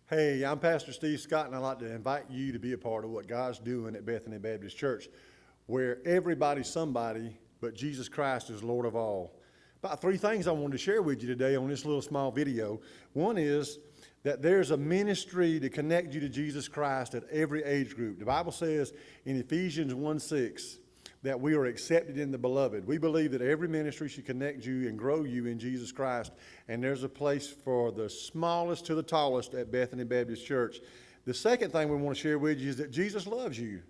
Hey, I'm Pastor Steve Scott, and I'd like to invite you to be a part of what God's doing at Bethany Baptist Church, where everybody's somebody, but Jesus Christ is Lord of all. About three things I wanted to share with you today on this little small video. One is that there's a ministry to connect you to Jesus Christ at every age group. The Bible says in Ephesians 1:6 that we are accepted in the beloved. We believe that every ministry should connect you and grow you in Jesus Christ. And there's a place for the smallest to the tallest at Bethany Baptist Church. The second thing we want to share with you is that Jesus loves you.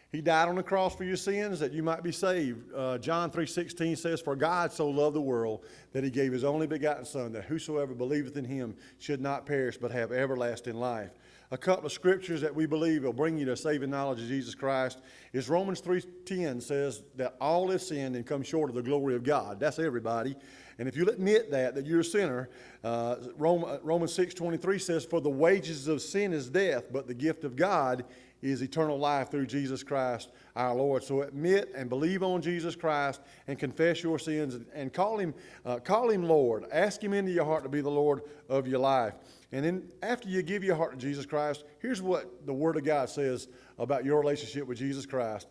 He died on the cross for your sins that you might be saved. John 3:16 says, "For God so loved the world that he gave his only begotten Son, that whosoever believeth in him should not perish but have everlasting life." A couple of scriptures that we believe will bring you to saving knowledge of Jesus Christ is Romans 3:10 says that all have sinned and come short of the glory of God. That's everybody. And if you'll admit that you're a sinner, Romans 6:23 says, "For the wages of sin is death, but the gift of God is eternal life through Jesus Christ our Lord." So admit and believe on Jesus Christ and confess your sins and call him Lord. Ask him into your heart to be the Lord of your life. And then after you give your heart to Jesus Christ, here's what the Word of God says about your relationship with Jesus Christ.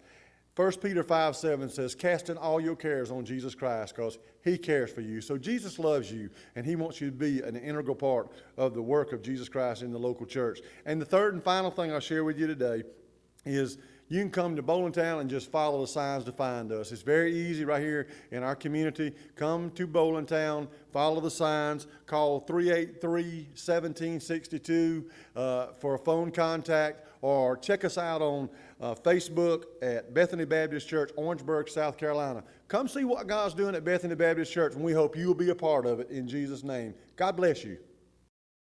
1 Peter 5:7 says, "Casting all your cares on Jesus Christ because he cares for you." So Jesus loves you, and he wants you to be an integral part of the work of Jesus Christ in the local church. And the third and final thing I'll share with you today is you can come to Bowling Town and just follow the signs to find us. It's very easy right here in our community. Come to Bowling Town, follow the signs, call 383-1762 for a phone contact, or check us out on Facebook at Bethany Baptist Church, Orangeburg, South Carolina. Come see what God's doing at Bethany Baptist Church, and we hope you will be a part of it in Jesus' name. God bless you.